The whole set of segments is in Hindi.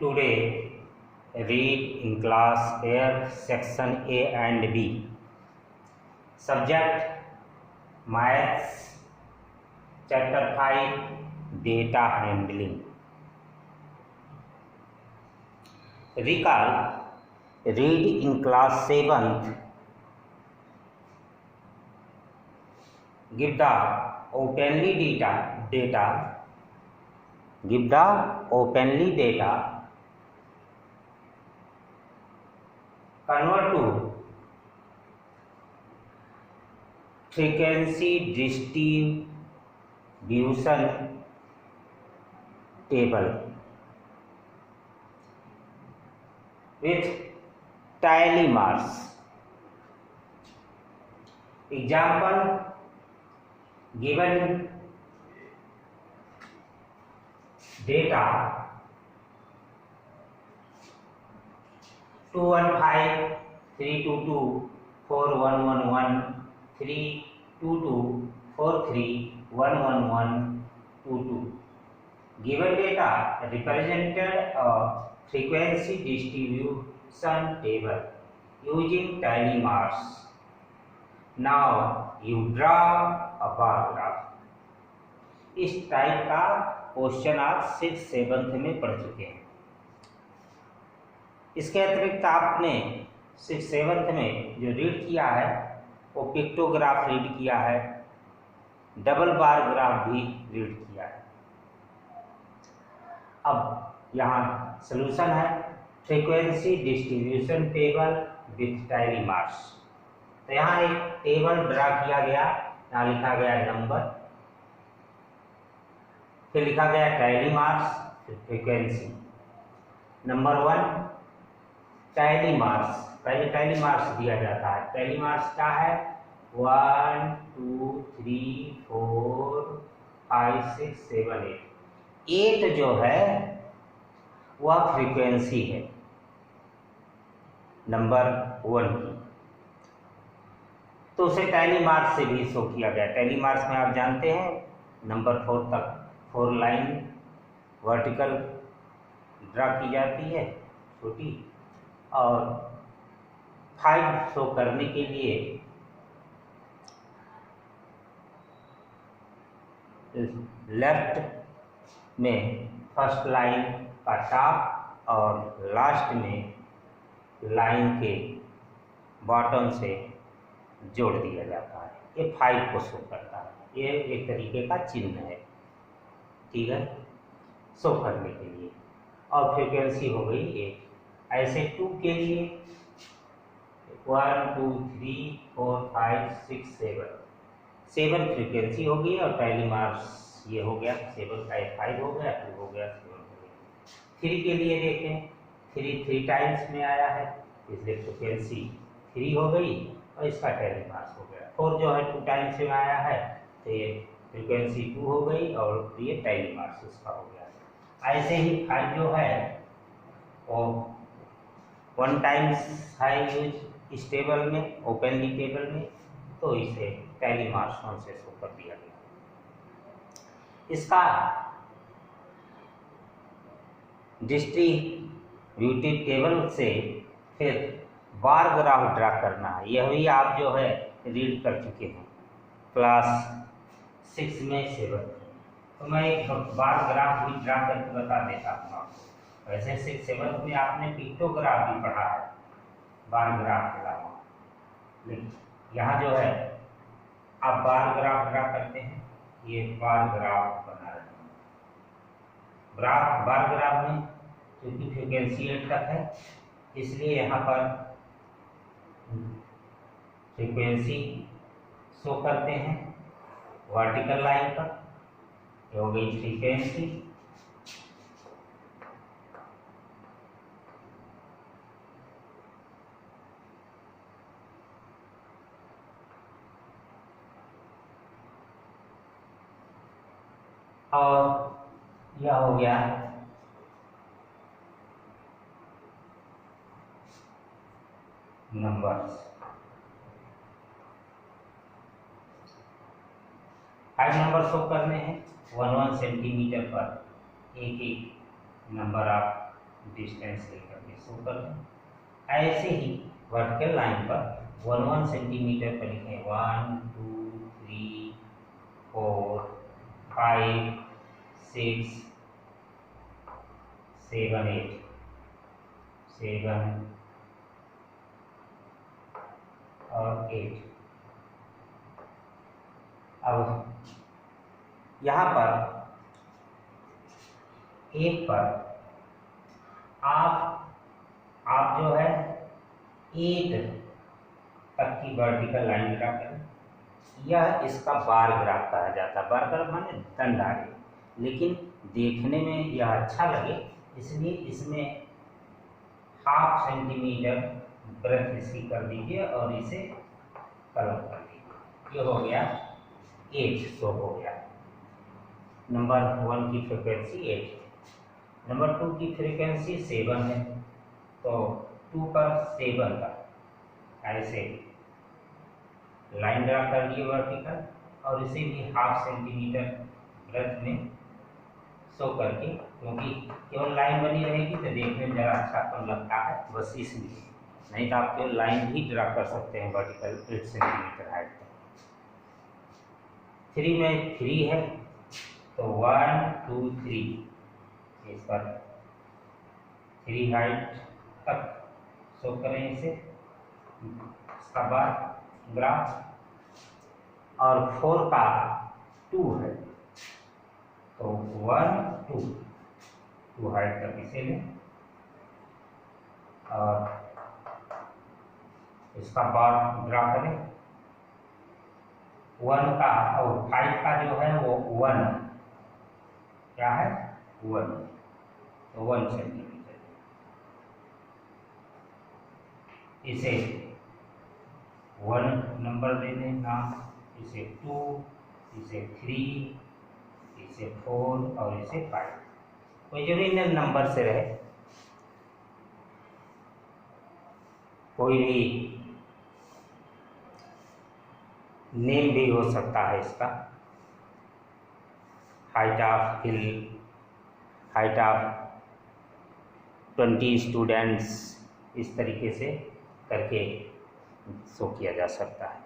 Today, read in class here section A and B. Subject Maths, Chapter 5 Data Handling. Recall, read in class 7th. Give the openly data. Give the openly data. Convert to frequency distribution table with tally marks. Example given data 215 322 4111 322 43 111 22. Given data represented a frequency distribution table using tally marks. Now you draw a bar graph. इस टाइप का क्वेश्चन आप 6th 7th में पढ़ चुके हैं। इसके अतिरिक्त आपने 6th 7th में जो रीड किया है वो पिक्टोग्राफ रीड किया है, डबल बार ग्राफ भी रीड किया है। अब यहाँ सॉल्यूशन है frequency distribution table with tally marks. तो यहाँ एक टेबल ड्रा किया गया, यहाँ लिखा गया नंबर, फिर लिखा गया टैली मार्क्स, फिर फ्रीक्वेंसी। नंबर 1 टैली मार्क्स, पहले टैली मार्क्स दिया जाता है। टैली मार्क्स क्या है? 1 2 3 4 5 6 7 8। 8 जो है वह फ्रीक्वेंसी है नंबर 1 की, तो उसे टैली मार्क्स से भी शो किया गया। टैली मार्क्स में आप जानते हैं नंबर 4 तक 4 लाइन वर्टिकल ड्रा की जाती है छोटी, और 5 शो करने के लिए लेफ्ट में फर्स्ट लाइन का टॉप और लास्ट में लाइन के बॉटम से जोड़ दिया जाता है। ये 5 को शो करता है। ये एक तरीके का चिन्ह है, ठीक है, शो करने के लिए। और फ्रीक्वेंसी हो गई 1। ऐसे 2 के लिए 1 2 3 4 5 6 7 फ्रीक्वेंसी हो गई, और टैली मार्क्स ये हो गया 7 का 5 हो गया, 2 हो गया 7 हो गया। 3 के लिए देखें, 3 टाइम्स में आया है, इसलिए फ्रीक्वेंसी 3 हो गई और इसका टैली मार्क्स हो गया। 4 जो है 2 टाइम्स में आया है, तो ये फ्रीक्वेंसी 2 हो गई और ये टैली मार्क्स उसका हो गया। ऐसे ही 5 जो है वो 1 टाइम्स है यूज इस टेबल में, ओपनली टेबल में, तो इसे टैली मार्क्स 1 से शो कर दिया गया। इसका डिस्ट्रीब्यूटिव टेबल से फिर बार ग्राफ ड्रा करना है। यह भी आप जो है रीड कर चुके हैं क्लास 6 में 7। तो मैं एक बार ग्राफ भी ड्रा करके बता देता हूँ आपको। वैसे 6 7 में आपने पिक्टोग्राफ भी पढ़ा है बार ग्राफ के अलावा, लेकिन यहाँ जो है आप बार ग्राफ ड्रा करते हैं। ये बार ग्राफ बना रहे हैं। बार ग्राफ में क्योंकि फ्रीक्वेंसी 8 तक है, इसलिए यहाँ पर फ्रीक्वेंसी शो करते हैं वर्टिकल लाइन पर। ये हो गई फ्रीक्वेंसी। और यह हो गया नंबर्स। 5 नंबर शो करने हैं 1 1 सेंटीमीटर पर। एक एक नंबर आप डिस्टेंस लेकर के शो कर दें। ऐसे ही वर्टिकल लाइन पर 1 सेंटीमीटर पर लिखें 1 2 3 4 5 6 7 8 7 और 8। अब यहाँ पर एक पर आप जो है 8 तक की वर्टिकल लाइन ड्रा करें। यह इसका बार ग्राफ कहा जाता है। बार ग्राफ माने दंड आरेख, लेकिन देखने में यह अच्छा लगे इसलिए इसमें 0.5 सेंटीमीटर ब्रेथ इसकी कर दीजिए और इसे कलम कर दीजिए। ये हो गया 8 शो हो गया। नंबर 1 की फ्रिक्वेंसी 8, नंबर 2 की फ्रीक्वेंसी 7 है, तो 2 पर 7 का ऐसे लाइन ड्रा कर लिए वर्टिकल और इसे भी 0.5 सेंटीमीटर ब्रेथ में शो करके, क्योंकि केवल लाइन बनी रहेगी तो देखने में ज़रा अच्छा कम लगता है, बस इसलिए। नहीं तो आप केवल लाइन भी ड्रा कर सकते हैं वर्टिकल 8 सेंटीमीटर हाइट तक। 3 में 3 है तो 1 2 3 इस पर 3 हाइट तक शो करें इसे, इसका बार ग्राफ। और 4 का 2 है तो 1 2 हाइट तक इसे लें और इसका बार ड्रा करें। 1 का और 5 का जो है वो 1 क्या है 1, तो 1 सेंटीमीटर। इसे 1 नंबर दे दें नाम, इसे 2, इसे 3, इसे 4 और इसे 5। कोई जरूरी नहीं नंबर से रहे, कोई भी नेम भी हो सकता है इसका। Height of hill, height of 20 students, इस तरीके से करके शो किया जा सकता है।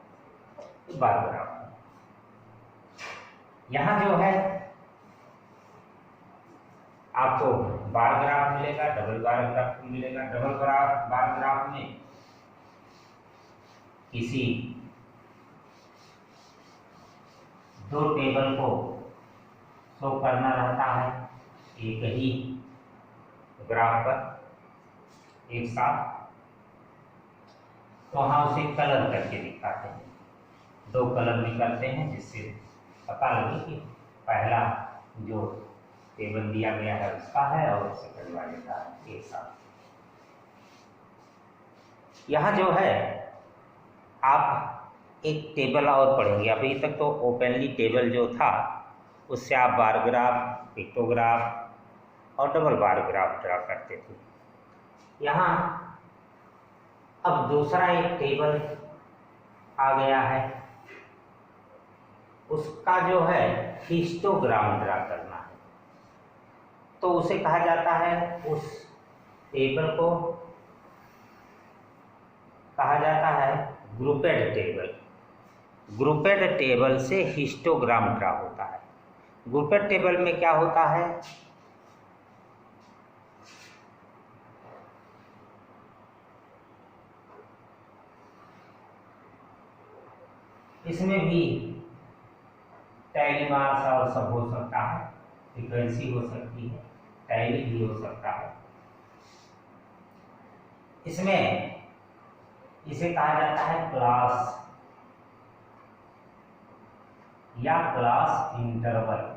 बार ग्राफ यहाँ जो है आपको बार ग्राफ मिलेगा, डबल बार ग्राफ मिलेगा। डबल बार ग्राफ में किसी 2 टेबल को शो करना रहता है एक ही ग्राफ पर एक साथ, तो हम उसे कलर करके दिखाते हैं। 2 कलर निकलते हैं जिससे पता लगे कि पहला जो टेबल दिया गया है उसका है और सेकंड वाले का एक साथ। यहाँ जो है आप एक टेबल और पढ़ेंगे। अभी तक तो ओपनली टेबल जो था उससे आप बार ग्राफ, पिक्टोग्राफ और डबल बार ग्राफ ड्रा करते थे। यहाँ अब दूसरा एक टेबल आ गया है, उसका जो है हिस्टोग्राम ड्रा करना है, तो उसे कहा जाता है, उस टेबल को कहा जाता है ग्रुपेड टेबल। ग्रुपेड टेबल से हिस्टोग्राम ड्रा होता है। ग्रुपेड टेबल में क्या होता है, इसमें भी टैली मार्क्स और सब हो सकता है, फ्रीक्वेंसी हो सकती है, टैली भी हो सकता है। इसमें इसे कहा जाता है क्लास या क्लास इंटरवल।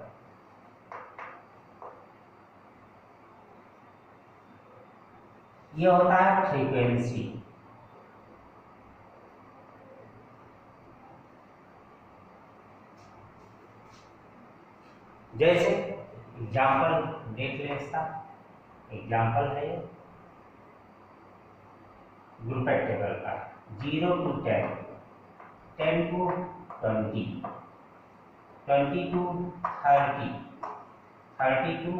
ये होता है फ्रीक्वेंसी। जैसे एग्जाम्पल देख लें, इसका एग्जाम्पल है ये ग्रुपेड टेबल का 0 to 10, 10 to 20, 20 to 30, 30 to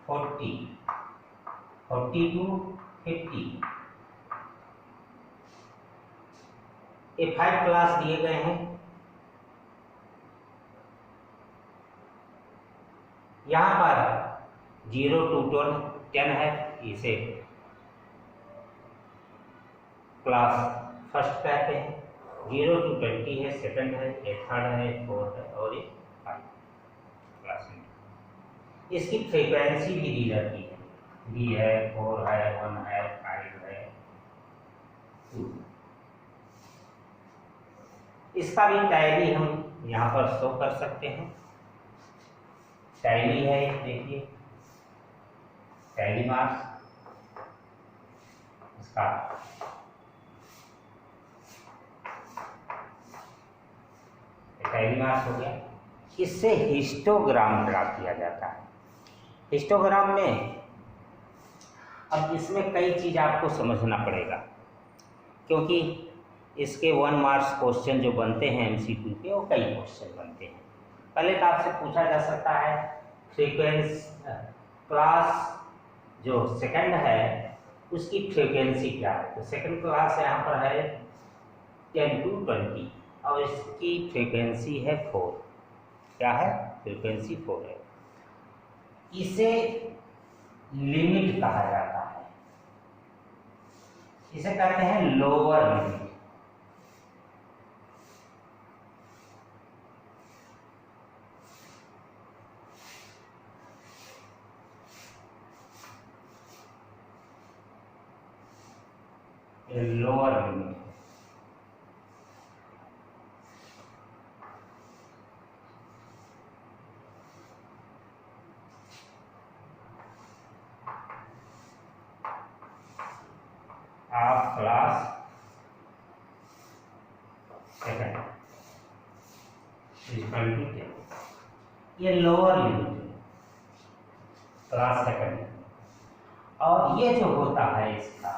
40, 40 to 50, ये 5 क्लास दिए गए हैं। यहाँ पर 0 to 10 है, इसे क्लास फर्स्ट कहते हैं। 0 to 20 है सेकंड है, ये थर्ड है, फोर्थ है और ये 5 क्लास में। इसकी फ्रीक्वेंसी भी दी जाती है, 3 है, 4 है, 1 है, 5 है, 2। इसका भी टैली हम यहाँ पर शो कर सकते हैं। टैली है, देखिए टैली मार्क्स इसका टैली मार्क्स हो गया। इससे हिस्टोग्राम ड्रा किया जाता है। हिस्टोग्राम में अब इसमें कई चीज़ आपको समझना पड़ेगा, क्योंकि इसके 1 मार्क्स क्वेश्चन जो बनते हैं MCQ के, वो कई क्वेश्चन बनते हैं। पहले तो आपसे पूछा जा सकता है फ्रीक्वेंसी, क्लास जो सेकंड है उसकी फ्रीक्वेंसी क्या है। तो सेकंड क्लास यहाँ पर है 10 to 20 और इसकी फ्रीक्वेंसी है 4। क्या है? फ्रीक्वेंसी 4 है। इसे लिमिट कहा जाता है, इसे कहते हैं lower limit. Lower limit of class second equal to 10। ये लोअर लिमिट क्लास सेकंड। और ये जो होता है इसका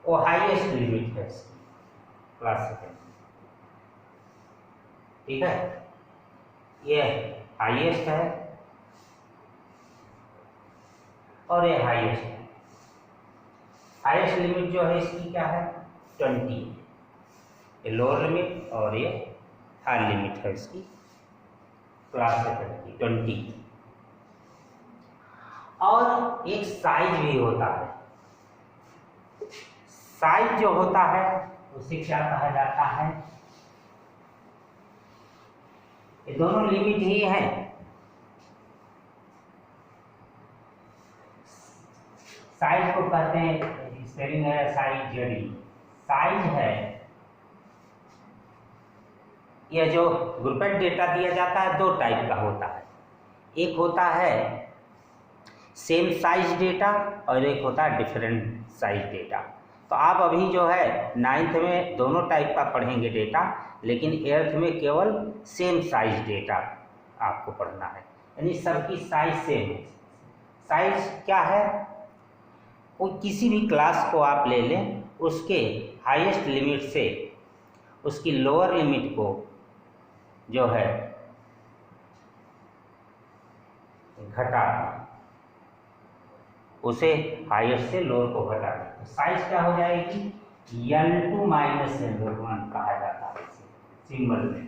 वो हाईएस्ट लिमिट है इसकी, क्लास सेकंड। ठीक है, ये हाईएस्ट है और ये हाईएस्ट है। हाईएस्ट लिमिट जो है इसकी क्या है? 20। ये लोअर लिमिट और ये हाई लिमिट है इसकी, क्लास सेकंड की 20। और एक साइज भी होता है। साइज जो होता है उसे क्या कहा जाता है? ये दोनों लिमिट ही है। साइज को कहते हैं, स्पेलिंग है साइज जड़ी। साइज है यह जो ग्रुपेड डेटा दिया जाता है, 2 टाइप का होता है। एक होता है सेम साइज डेटा और एक होता है डिफरेंट साइज डेटा। तो आप अभी जो है 9th में दोनों टाइप का पढ़ेंगे डेटा, लेकिन 8th में केवल सेम साइज डेटा आपको पढ़ना है, यानी सबकी साइज सेम है। साइज क्या है? वो किसी भी क्लास को आप ले लें, उसके हाईएस्ट लिमिट से उसकी लोअर लिमिट को जो है घटा, उसे हाईएस्ट से लोअर को घटा दें तो साइज क्या हो जाएगी? L2 माइनस L1 कहा जाता है इसे सिंबल में।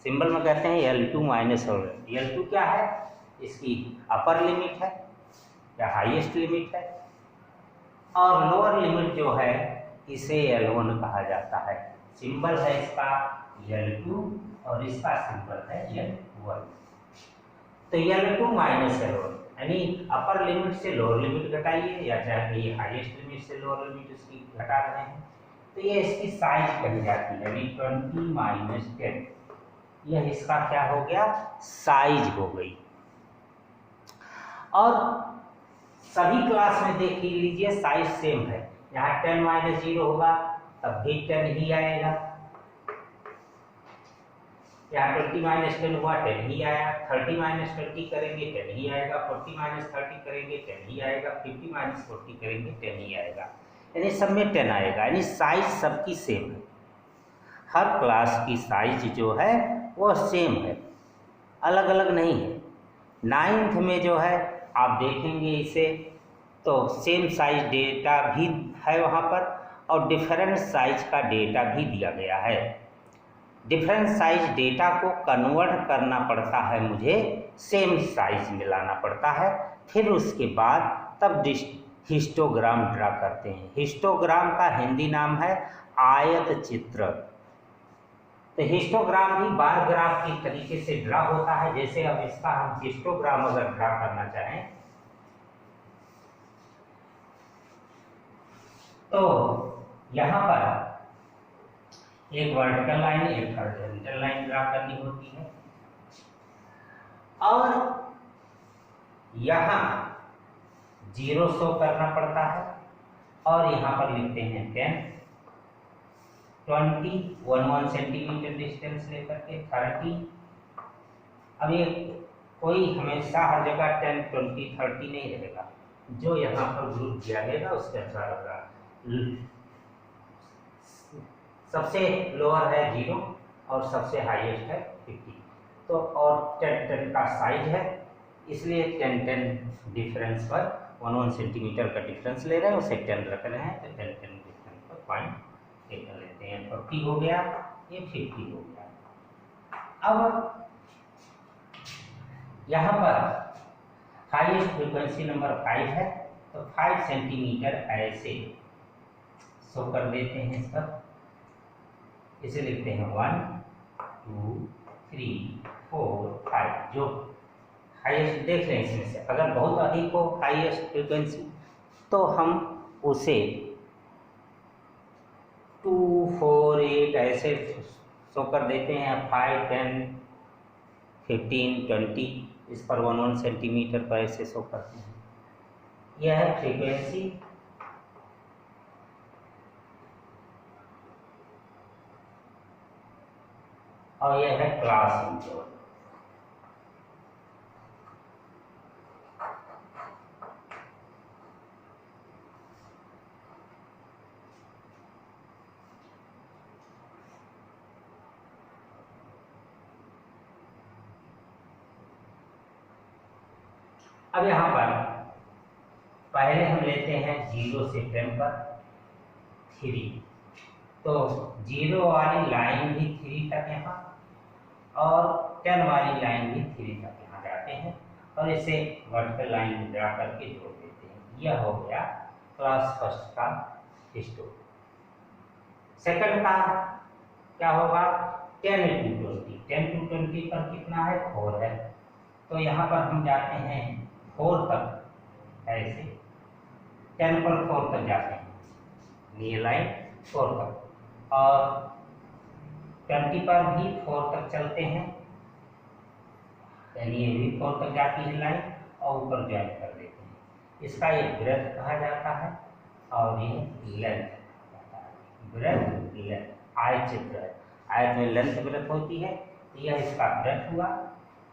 सिंबल में कहते हैं L2 माइनस L1। L2 क्या है? इसकी अपर लिमिट है या हाईएस्ट लिमिट है, और लोअर लिमिट जो है इसे L1 कहा जाता है। सिंबल है इसका L2 और इसका सिंबल है L1। तो L2 माइनस L1 यानी अपर लिमिट से लोअर लिमिट घटाइए, या चाहे ये हाईएस्ट लिमिट से लोअर लिमिट उसकी घटा रहे हैं, तो ये इसकी साइज कही जाती है, यानी 20 माइनस 10। यह इसका क्या हो गया? साइज हो गई। और सभी क्लास में देख लीजिए साइज सेम है। यहाँ 10 माइनस 0 होगा तब भी 10 ही आएगा। यहाँ 20 माइनस 10 हुआ 10 ही आया। 30 माइनस 20 करेंगे 10 ही आएगा। 40 माइनस 30 करेंगे 10 ही आएगा। 50 माइनस 40 करेंगे 10 ही आएगा, यानी सब में 10 आएगा, यानी साइज सबकी सेम है। हर क्लास की साइज जो है वो सेम है, अलग अलग नहीं है। 9th में जो है आप देखेंगे इसे तो सेम साइज डेटा भी है वहाँ पर और डिफरेंट साइज का डेटा भी दिया गया है। डिफरेंट साइज डेटा को कन्वर्ट करना पड़ता है मुझे, सेम साइज में लाना पड़ता है, फिर उसके बाद तब हिस्टोग्राम ड्रा करते हैं। हिस्टोग्राम का हिंदी नाम है आयत चित्र। तो हिस्टोग्राम भी बार ग्राफ की तरीके से ड्रा होता है। जैसे अब इसका हम हिस्टोग्राम अगर ड्रा करना चाहें तो यहाँ पर एक वर्टिकल लाइन एक हॉरिजॉन्टल लाइन ड्रा करनी होती है और यहाँ 0 शो करना पड़ता है और यहाँ पर लिखते हैं 10, 20 1 सेंटीमीटर डिस्टेंस लेकर के 30। अब ये कोई हमेशा हर जगह 10, 20, 30 नहीं रहेगा, जो यहाँ पर ग्रुप दिया गया उसके अनुसार होगा। सबसे लोअर है 0 और सबसे हाईएस्ट है 50। तो और 10 का साइज है, इसलिए 10 डिफरेंस पर 1 सेंटीमीटर का डिफरेंस ले रहे हैं, उसे 10 रख रहे हैं तो 10 डिफरेंस पर पॉइंट लेते हैं। 40 हो गया, ये 50 हो गया। अब यहाँ पर हाईएस्ट फ्रीक्वेंसी नंबर 5 है तो 5 सेंटीमीटर ऐसे शो कर देते हैं इस पर। इसे लिखते हैं 1 2 3 4 5। जो हाईएस्ट देख रहे हैं इसमें से अगर बहुत अधिक हो हाईएस्ट फ्रीक्वेंसी तो हम उसे 2 4 8 ऐसे शो कर देते हैं। 5 10 15 20 इस पर 1 सेंटीमीटर पर ऐसे शो करते हैं। यह है फ्रीक्वेंसी। और यह है क्लास इंटरवल। अब यहाँ पर पहले हम लेते हैं 0 से 10 पर 3, तो 0 वाली लाइन भी 3 तक यहाँ और 10 वाली लाइन भी 3 तक यहाँ जाते हैं और इसे वर्टिकल लाइन ड्रा करके जोड़ देते हैं। यह हो गया क्लास फर्स्ट का हिस्टो। सेकंड का क्या होगा 10 to 20। 10 to 20 पर कितना है 4 है, तो यहाँ पर हम जाते हैं 4 तक ऐसे 10 पर 4 तक जाते हैं ये लाइन 4 तक और 20 पर भी 4 तक चलते हैं, यानी ये भी 4 तक जाती है लाइन और ऊपर ज्वाइन कर देते हैं। इसका ये ब्रेथ कहा जाता है और ये लेंथ कहता है। ब्रेथ लेंथ आयत चित्र है, आयत में लेंथ ब्रेथ होती है, तो यह इसका ब्रेथ हुआ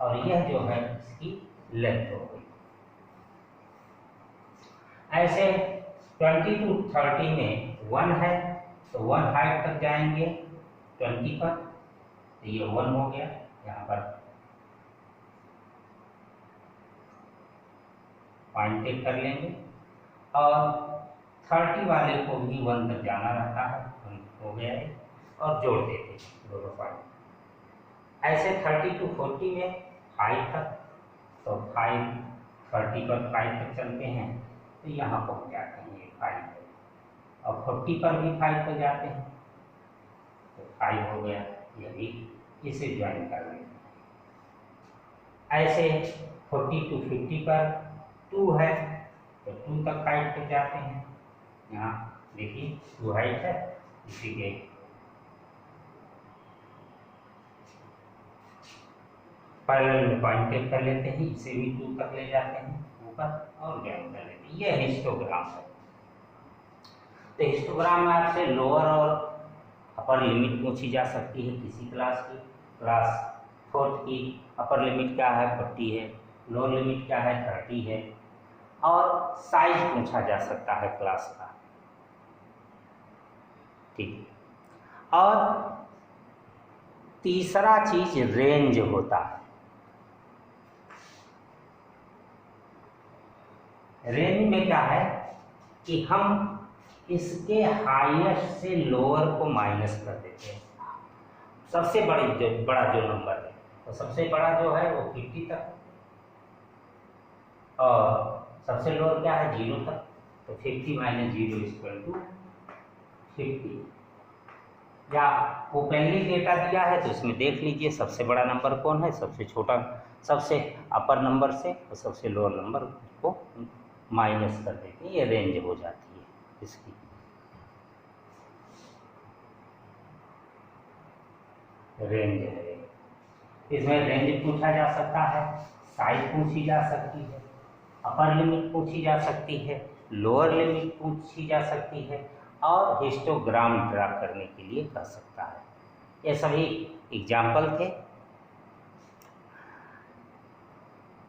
और यह जो है इसकी लेंथ हो गई। ऐसे 20 to 30 में 1 है तो 1 हाइट तक जाएंगे 20 पर, तो ये 1 हो गया। यहाँ पर पॉइंट टेक कर लेंगे और 30 वाले को भी 1 तक जाना रहता है, 1 हो गया है और जोड़ देते हैं दोनों पॉइंट। ऐसे 30 to 40 में 5 तक, तो 5 30 पर 5 तक चलते हैं तो यहाँ पहुँच जाते हैं ये 5 तक और 40 पर भी 5 तक जाते हैं तो 5 हो गया, ये भी इसे ज्वाइन कर लेते हैं। ऐसे 40 to 50 पर 2 है तो 2 तक हाइट तक जाते हैं। यहाँ देखिए 2 हाइट है, इसी के पैरेलल में पॉइंट टेक कर लेते हैं, इसे भी 2 तक ले जाते हैं ऊपर और ज्वाइन कर लेते हैं। यह हिस्टोग्राम है। तो हिस्टोग्राम में आपसे लोअर और अपर लिमिट पूछी जा सकती है किसी क्लास की। क्लास 4th की अपर लिमिट क्या है 40 है, लोअर लिमिट क्या है 30 है और साइज पूछा जा सकता है क्लास का, ठीक है। और तीसरा चीज रेंज होता है। रेंज में क्या है कि हम इसके हाईएस्ट से लोअर को माइनस कर देते हैं। सबसे बड़ा जो नंबर है, तो सबसे बड़ा जो है वो 50 तक, और सबसे लोअर क्या है 0 तक। तो 50 माइनस 0 = 50। या ओपनली डेटा दिया है तो इसमें देख लीजिए सबसे बड़ा नंबर कौन है, सबसे छोटा, सबसे अपर नंबर से और सबसे लोअर नंबर को माइनस कर देते हैं, ये रेंज हो जाती है इसकी। रेंज है, इसमें रेंज पूछा जा सकता है, साइज पूछी जा सकती है, अपर लिमिट पूछी जा सकती है, लोअर लिमिट पूछी जा सकती है, और हिस्टोग्राम ड्रा करने के लिए कर सकता है। ये सभी एग्जाम्पल थे।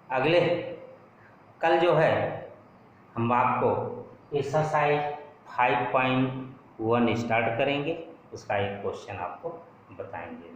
अगले कल जो है हम आपको एक्सरसाइज 5.1 स्टार्ट करेंगे, उसका एक क्वेश्चन आपको बताएंगे।